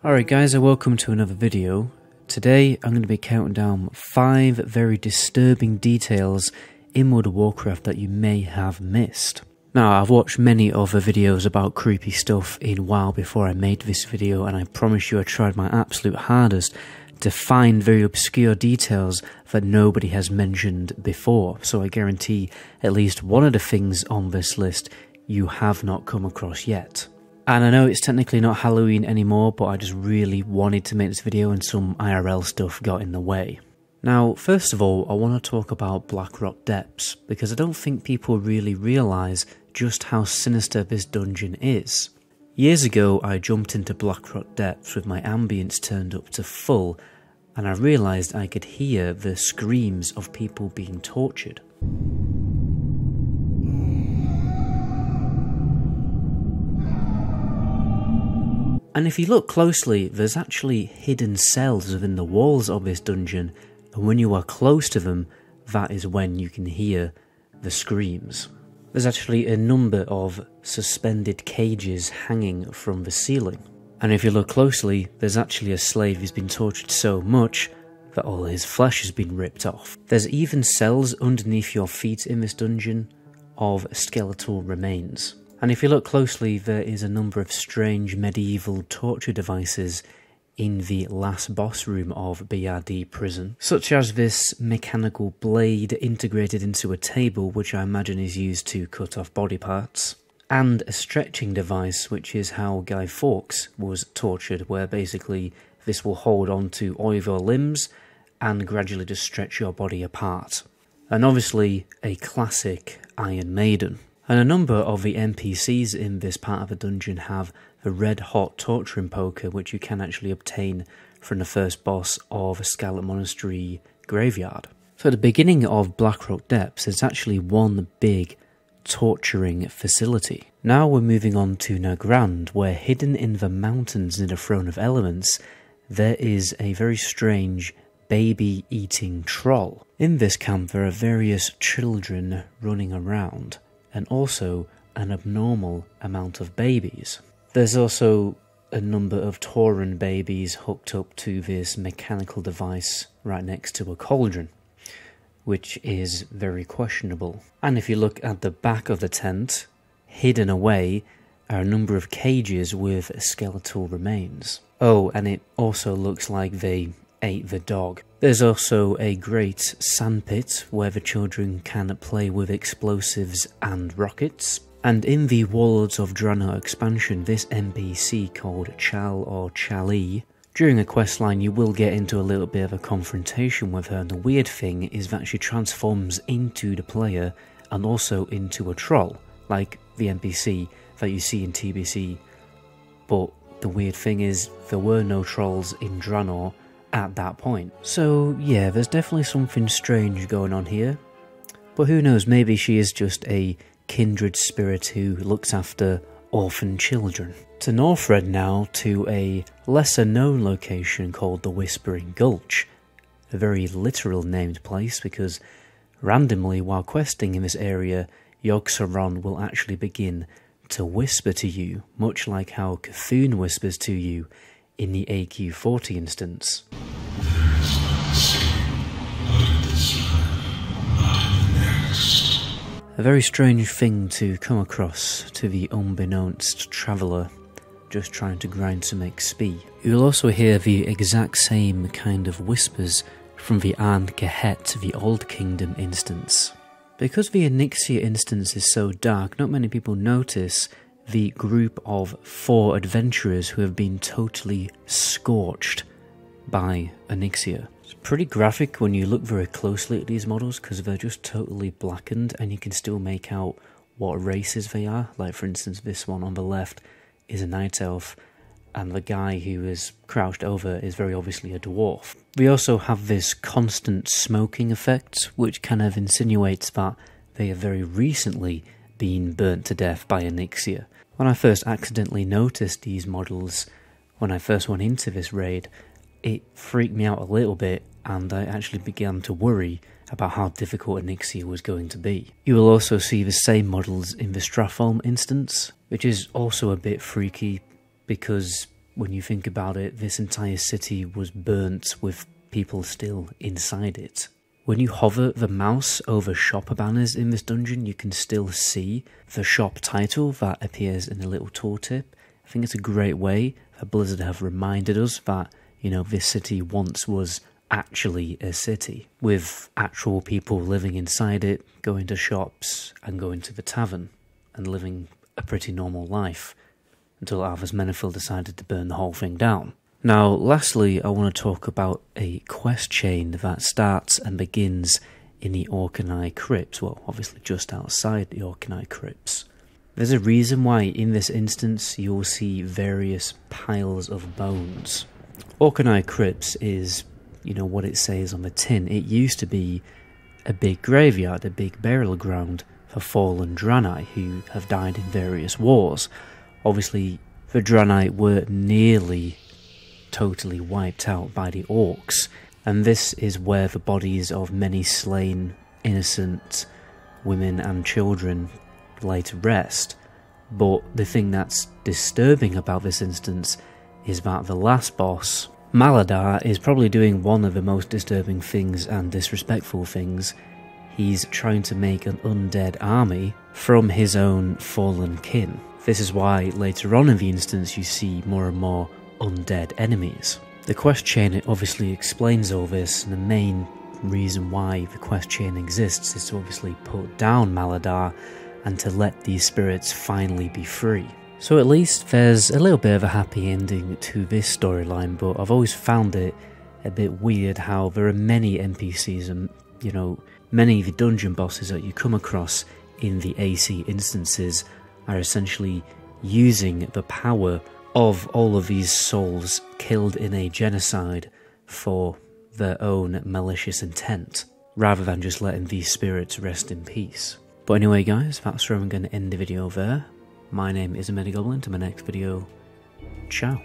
Alright guys, and welcome to another video. Today I'm going to be counting down 5 very disturbing details in World of Warcraft that you may have missed. Now, I've watched many other videos about creepy stuff in WoW before I made this video, and I promise you I tried my absolute hardest to find very obscure details that nobody has mentioned before, so I guarantee at least one of the things on this list you have not come across yet. And I know it's technically not Halloween anymore, but I just really wanted to make this video and some IRL stuff got in the way. Now, first of all, I want to talk about Blackrock Depths, because I don't think people really realise just how sinister this dungeon is. Years ago, I jumped into Blackrock Depths with my ambience turned up to full, and I realised I could hear the screams of people being tortured. And if you look closely, there's actually hidden cells within the walls of this dungeon, and when you are close to them, that is when you can hear the screams. There's actually a number of suspended cages hanging from the ceiling. And if you look closely, there's actually a slave who's been tortured so much that all his flesh has been ripped off. There's even cells underneath your feet in this dungeon of skeletal remains. And if you look closely, there is a number of strange medieval torture devices in the last boss room of BRD prison, such as this mechanical blade integrated into a table, which I imagine is used to cut off body parts, and a stretching device, which is how Guy Fawkes was tortured, where basically this will hold on to all of your limbs and gradually just stretch your body apart. And obviously a classic Iron Maiden. And a number of the NPCs in this part of the dungeon have the red hot torturing poker, which you can actually obtain from the first boss of Scarlet Monastery Graveyard. So at the beginning of Blackrock Depths, there's actually one big torturing facility. Now we're moving on to Nagrand, where hidden in the mountains near the Throne of Elements, there is a very strange baby-eating troll. In this camp there are various children running around, and also an abnormal amount of babies. There's also a number of Tauren babies hooked up to this mechanical device right next to a cauldron, which is very questionable. And if you look at the back of the tent, hidden away are a number of cages with skeletal remains. Oh, and it also looks like they ate the dog. There's also a great sandpit where the children can play with explosives and rockets. And in the Warlords of Draenor expansion, this NPC called Chal or Chali, during a questline you will get into a little bit of a confrontation with her, and the weird thing is that she transforms into the player and also into a troll, like the NPC that you see in TBC. But the weird thing is, there were no trolls in Draenor at that point. So yeah, there's definitely something strange going on here. But who knows, maybe she is just a kindred spirit who looks after orphan children. To Northrend now, to a lesser known location called the Whispering Gulch. A very literal named place, because randomly while questing in this area, Yogg-Saron will actually begin to whisper to you, much like how Cthulhu whispers to you in the AQ40 instance. A very strange thing to come across to the unbeknownst traveller just trying to grind some XP. You'll also hear the exact same kind of whispers from the Arnd Gehet, the Old Kingdom instance. Because the Onyxia instance is so dark, not many people notice the group of 4 adventurers who have been totally scorched by Onyxia. It's pretty graphic when you look very closely at these models, because they're just totally blackened and you can still make out what races they are. Like for instance, this one on the left is a night elf, and the guy who is crouched over is very obviously a dwarf. We also have this constant smoking effect, which kind of insinuates that they have very recently been burnt to death by Onyxia. When I first accidentally noticed these models, when I first went into this raid, it freaked me out a little bit, and I actually began to worry about how difficult Onyxia was going to be. You will also see the same models in the Stratholme instance, which is also a bit freaky, because when you think about it, this entire city was burnt with people still inside it. When you hover the mouse over shop banners in this dungeon, you can still see the shop title that appears in a little tooltip. I think it's a great way that Blizzard have reminded us that, you know, this city once was actually a city, with actual people living inside it, going to shops and going to the tavern, and living a pretty normal life, until Arthas Menethil decided to burn the whole thing down. Now, lastly, I want to talk about a quest chain that starts and begins in the Orkney Crypts, well, obviously just outside the Orkney Crypts. There's a reason why in this instance you'll see various piles of bones. Orkney Crypts is, you know, what it says on the tin. It used to be a big graveyard, a big burial ground for fallen Draenei who have died in various wars. Obviously, the Draenei were nearly totally wiped out by the orcs, and this is where the bodies of many slain innocent women and children lay to rest. But the thing that's disturbing about this instance is that the last boss, Maladar, is probably doing one of the most disturbing things and disrespectful things. He's trying to make an undead army from his own fallen kin. This is why later on in the instance you see more and more undead enemies. The quest chain obviously explains all this, and the main reason why the quest chain exists is to obviously put down Maladar and to let these spirits finally be free. So at least there's a little bit of a happy ending to this storyline, but I've always found it a bit weird how there are many NPCs and, you know, many of the dungeon bosses that you come across in the AC instances are essentially using the power of all of these souls killed in a genocide for their own malicious intent, rather than just letting these spirits rest in peace. But anyway guys, that's where I'm going to end the video there. My name is MetaGoblin. To my next video, ciao.